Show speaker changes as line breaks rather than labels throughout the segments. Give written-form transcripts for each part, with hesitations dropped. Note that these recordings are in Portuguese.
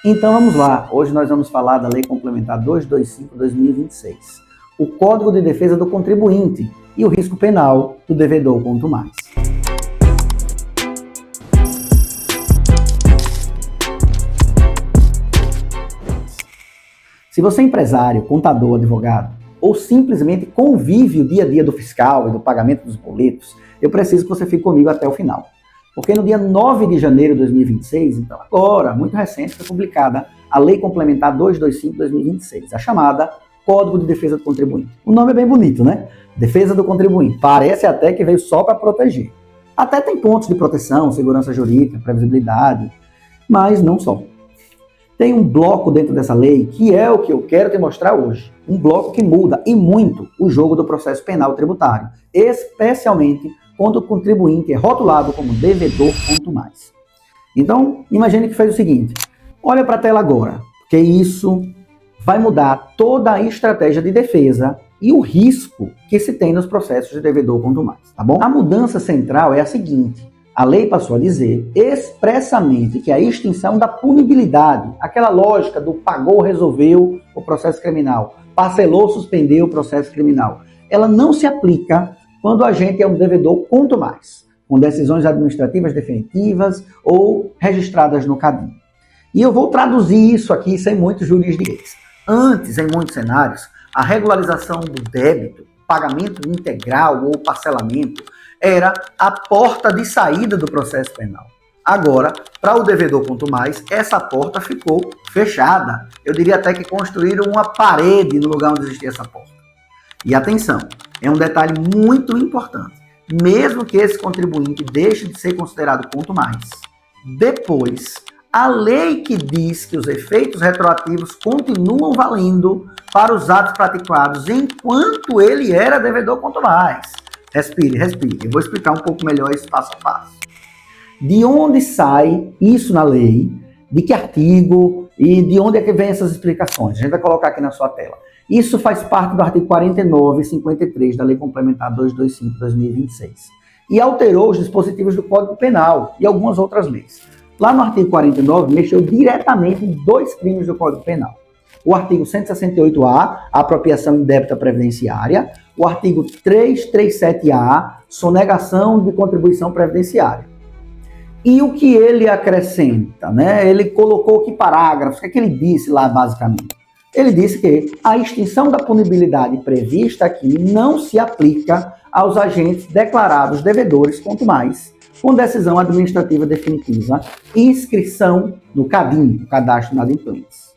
Então vamos lá, hoje nós vamos falar da Lei Complementar 225/2026, o Código de Defesa do Contribuinte e o risco penal do devedor quanto mais. Se você é empresário, contador, advogado, ou simplesmente convive o dia a dia do fiscal e do pagamento dos boletos, eu preciso que você fique comigo até o final. Porque no dia 9 de janeiro de 2026, então agora, muito recente, foi publicada a Lei Complementar 225/2026, a chamada Código de Defesa do Contribuinte. O nome é bem bonito, né? Defesa do Contribuinte. Parece até que veio só para proteger. Até tem pontos de proteção, segurança jurídica, previsibilidade, mas não só. Tem um bloco dentro dessa lei que é o que eu quero te mostrar hoje. Um bloco que muda, e muito, o jogo do processo penal tributário, especialmente quando o contribuinte é rotulado como devedor quanto mais. Então, imagine que fez o seguinte, olha para a tela agora, porque isso vai mudar toda a estratégia de defesa e o risco que se tem nos processos de devedor quanto mais, tá bom? A mudança central é a seguinte, a lei passou a dizer expressamente que a extinção da punibilidade, aquela lógica do pagou, resolveu o processo criminal, parcelou, suspendeu o processo criminal, ela não se aplica quando a gente é um devedor quanto mais, com decisões administrativas definitivas ou registradas no CADIM. E eu vou traduzir isso aqui sem muitos jurisdiquês. Antes, em muitos cenários, a regularização do débito, pagamento integral ou parcelamento, era a porta de saída do processo penal. Agora, para o devedor quanto mais, essa porta ficou fechada. Eu diria até que construíram uma parede no lugar onde existia essa porta. E atenção, é um detalhe muito importante. Mesmo que esse contribuinte deixe de ser considerado quanto mais, depois, a lei que diz que os efeitos retroativos continuam valendo para os atos praticados enquanto ele era devedor quanto mais. Respire, respire. Eu vou explicar um pouco melhor isso passo a passo. De onde sai isso na lei? De que artigo? E de onde é que vem essas explicações? A gente vai colocar aqui na sua tela. Isso faz parte do artigo 49 e 53 da Lei Complementar 225/2026 e alterou os dispositivos do Código Penal e algumas outras leis. Lá no artigo 49, mexeu diretamente em dois crimes do Código Penal. O artigo 168A, apropriação indébita previdenciária, o artigo 337A, sonegação de contribuição previdenciária. E o que ele acrescenta, né? Ele colocou que parágrafos, o que é que ele disse lá basicamente? Ele disse que a extinção da punibilidade prevista aqui não se aplica aos agentes declarados devedores quanto mais, com decisão administrativa definitiva e inscrição no CADIM, o Cadastro de Inadimplentes.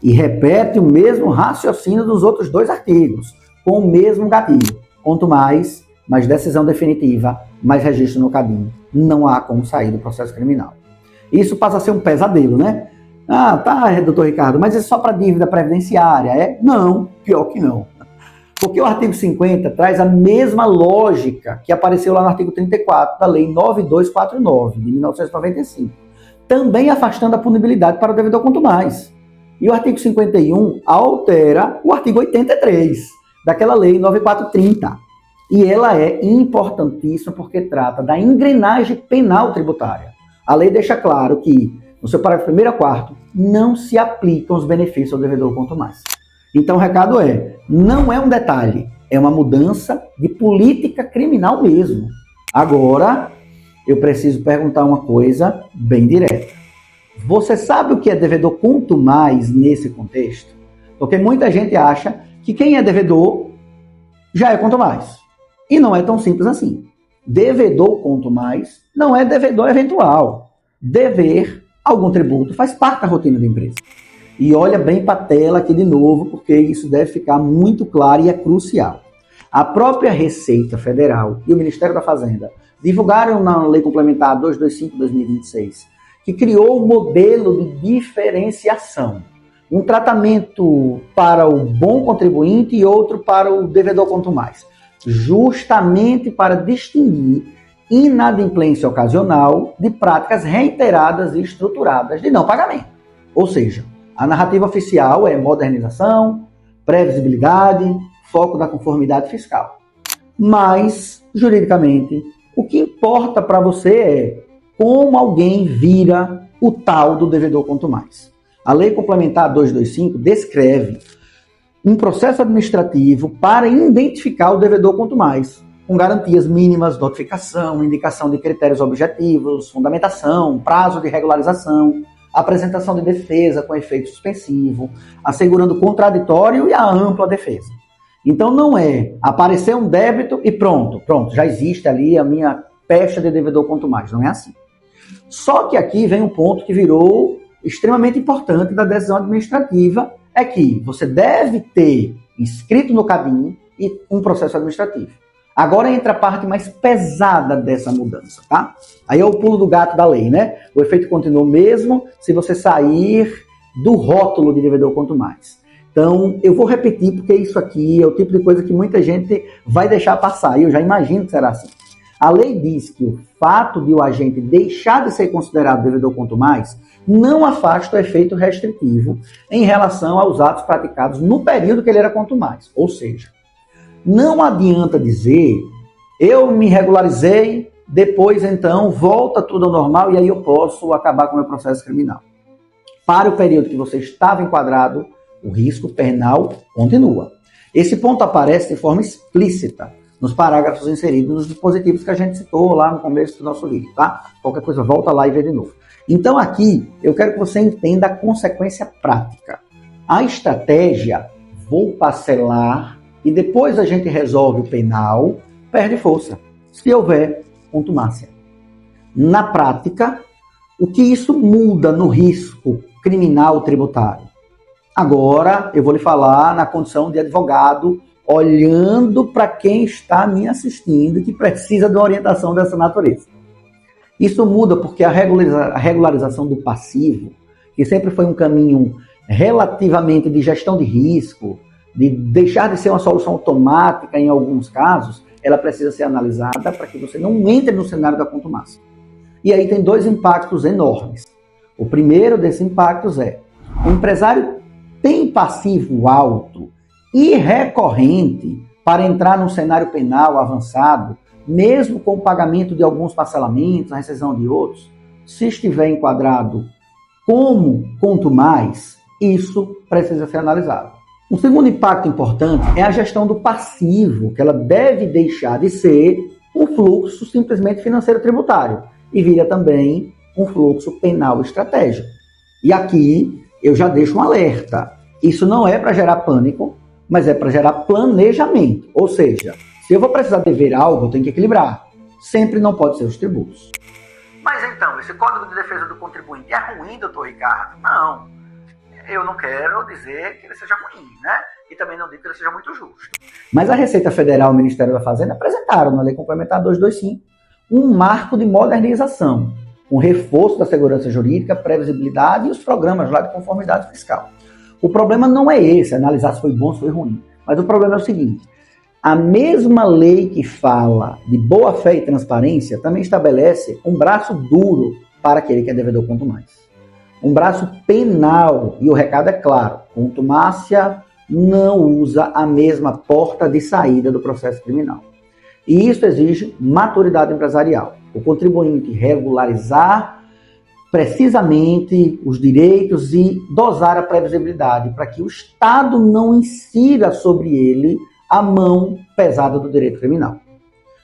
E repete o mesmo raciocínio dos outros dois artigos, com o mesmo gatilho. Quanto mais decisão definitiva, mais registro no CADIM. Não há como sair do processo criminal. Isso passa a ser um pesadelo, né? Ah, tá, doutor Ricardo, mas é só para dívida previdenciária, é? Não, pior que não. Porque o artigo 50 traz a mesma lógica que apareceu lá no artigo 34 da Lei 9249, de 1995, também afastando a punibilidade para o devedor quanto mais. E o artigo 51 altera o artigo 83 daquela Lei 9430. E ela é importantíssima porque trata da engrenagem penal tributária. A lei deixa claro que, no seu parágrafo 1º a 4º, não se aplicam os benefícios ao devedor quanto mais. Então o recado é, não é um detalhe, é uma mudança de política criminal mesmo. Agora, eu preciso perguntar uma coisa bem direta. Você sabe o que é devedor quanto mais nesse contexto? Porque muita gente acha que quem é devedor já é quanto mais. E não é tão simples assim. Devedor quanto mais não é devedor eventual. Dever algum tributo faz parte da rotina da empresa. E olha bem para a tela aqui de novo, porque isso deve ficar muito claro e é crucial. A própria Receita Federal e o Ministério da Fazenda divulgaram na Lei Complementar 225/2026 que criou um modelo de diferenciação. Um tratamento para o bom contribuinte e outro para o devedor quanto mais. Justamente para distinguir inadimplência ocasional de práticas reiteradas e estruturadas de não pagamento. Ou seja, a narrativa oficial é modernização, previsibilidade, foco da conformidade fiscal. Mas, juridicamente, o que importa para você é como alguém vira o tal do devedor quanto mais. A Lei Complementar 225 descreve um processo administrativo para identificar o devedor quanto mais, com garantias mínimas, notificação, indicação de critérios objetivos, fundamentação, prazo de regularização, apresentação de defesa com efeito suspensivo, assegurando o contraditório e a ampla defesa. Então não é aparecer um débito e pronto, já existe ali a minha pecha de devedor quanto mais, não é assim. Só que aqui vem um ponto que virou extremamente importante da decisão administrativa, é que você deve ter inscrito no CADIM e um processo administrativo. Agora entra a parte mais pesada dessa mudança, tá? Aí é o pulo do gato da lei, né? O efeito continua o mesmo se você sair do rótulo de devedor quanto mais. Então, eu vou repetir porque isso aqui é o tipo de coisa que muita gente vai deixar passar, e eu já imagino que será assim. A lei diz que o fato de o agente deixar de ser considerado devedor quanto mais não afasta o efeito restritivo em relação aos atos praticados no período que ele era quanto mais. Ou seja, não adianta dizer, eu me regularizei, depois então volta tudo ao normal e aí eu posso acabar com o meu processo criminal. Para o período que você estava enquadrado, o risco penal continua. Esse ponto aparece de forma explícita nos parágrafos inseridos nos dispositivos que a gente citou lá no começo do nosso vídeo, tá? Qualquer coisa, volta lá e vê de novo. Então aqui, eu quero que você entenda a consequência prática. A estratégia, vou parcelar e depois a gente resolve o penal, perde força, se houver contumácia. Na prática, o que isso muda no risco criminal tributário? Agora, eu vou lhe falar na condição de advogado, olhando para quem está me assistindo e que precisa de uma orientação dessa natureza. Isso muda porque a regularização do passivo, que sempre foi um caminho relativamente de gestão de risco, de deixar de ser uma solução automática em alguns casos, ela precisa ser analisada para que você não entre no cenário da contumácia. E aí tem dois impactos enormes. O primeiro desses impactos é, o empresário tem passivo alto e recorrente para entrar num cenário penal avançado, mesmo com o pagamento de alguns parcelamentos, a rescisão de outros, se estiver enquadrado como contumaz, isso precisa ser analisado. Um segundo impacto importante é a gestão do passivo, que ela deve deixar de ser um fluxo simplesmente financeiro tributário e vira também um fluxo penal estratégico. E aqui eu já deixo um alerta. Isso não é para gerar pânico, mas é para gerar planejamento. Ou seja, se eu vou precisar dever algo, eu tenho que equilibrar. Sempre não pode ser os tributos. Mas então, esse Código de Defesa do Contribuinte é ruim, doutor Ricardo? Não. Eu não quero dizer que ele seja ruim, né? E também não digo que ele seja muito justo. Mas a Receita Federal e o Ministério da Fazenda apresentaram na Lei Complementar 225 um marco de modernização, com reforço da segurança jurídica, previsibilidade e os programas lá de conformidade fiscal. O problema não é esse, analisar se foi bom ou se foi ruim. Mas o problema é o seguinte, a mesma lei que fala de boa-fé e transparência também estabelece um braço duro para aquele que é devedor quanto mais. Um braço penal, e o recado é claro, contumácia não usa a mesma porta de saída do processo criminal. E isso exige maturidade empresarial. O contribuinte regularizar precisamente os direitos e dosar a previsibilidade para que o Estado não insira sobre ele a mão pesada do direito criminal.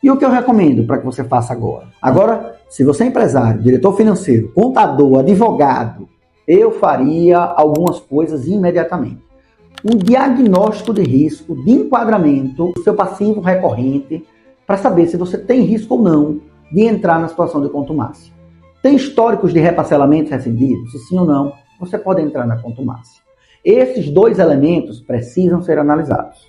E o que eu recomendo para que você faça agora? Agora, se você é empresário, diretor financeiro, contador, advogado, eu faria algumas coisas imediatamente. Um diagnóstico de risco, de enquadramento do seu passivo recorrente, para saber se você tem risco ou não de entrar na situação de contumácia. Tem históricos de reparcelamentos rescindidos? Se sim ou não, você pode entrar na contumácia. Esses dois elementos precisam ser analisados.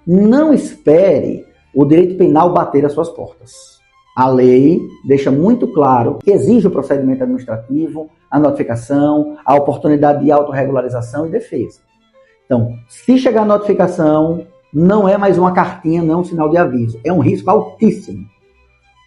Não espere o direito penal bater às suas portas. A lei deixa muito claro que exige o procedimento administrativo, a notificação, a oportunidade de autorregularização e defesa. Então, se chegar a notificação, não é mais uma cartinha, não é um sinal de aviso. É um risco altíssimo.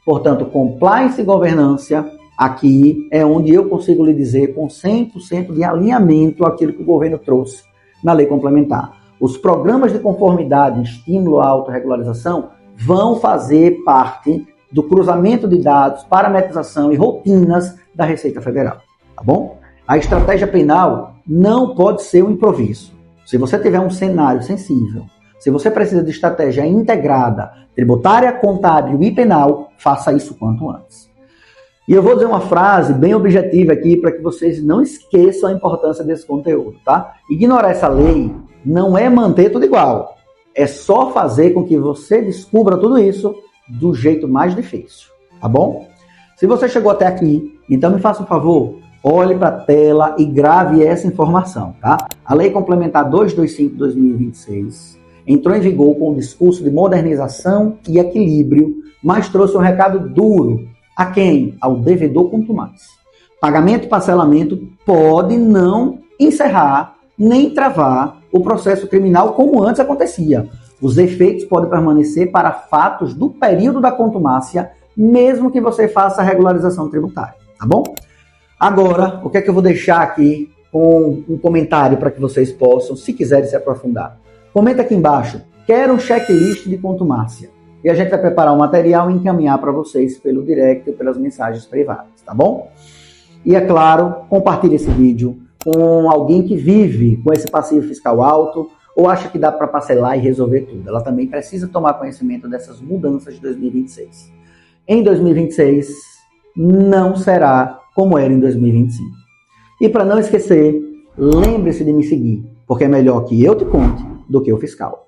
Portanto, compliance e governança, aqui é onde eu consigo lhe dizer com 100% de alinhamento aquilo que o governo trouxe na lei complementar. Os programas de conformidade, estímulo à autorregularização, vão fazer parte do cruzamento de dados, parametrização e rotinas da Receita Federal, tá bom? A estratégia penal não pode ser um improviso. Se você tiver um cenário sensível, se você precisa de estratégia integrada, tributária, contábil e penal, faça isso quanto antes. E eu vou dizer uma frase bem objetiva aqui para que vocês não esqueçam a importância desse conteúdo, tá? Ignorar essa lei não é manter tudo igual. É só fazer com que você descubra tudo isso do jeito mais difícil, tá bom? Se você chegou até aqui, então me faça um favor, olhe para a tela e grave essa informação, tá? A Lei Complementar 225/2026 entrou em vigor com um discurso de modernização e equilíbrio, mas trouxe um recado duro. A quem? Ao devedor quanto mais. Pagamento e parcelamento pode não encerrar nem travar o processo criminal como antes acontecia. Os efeitos podem permanecer para fatos do período da contumácia, mesmo que você faça a regularização tributária, tá bom? Agora, o que é que eu vou deixar aqui com um comentário para que vocês possam, se quiserem se aprofundar. Comenta aqui embaixo, quero um checklist de contumácia. E a gente vai preparar um material e encaminhar para vocês pelo direct ou pelas mensagens privadas, tá bom? E é claro, compartilhe esse vídeo com alguém que vive com esse passivo fiscal alto ou acha que dá para parcelar e resolver tudo. Ela também precisa tomar conhecimento dessas mudanças de 2026. Em 2026, não será como era em 2025. E para não esquecer, lembre-se de me seguir, porque é melhor que eu te conte do que o fiscal.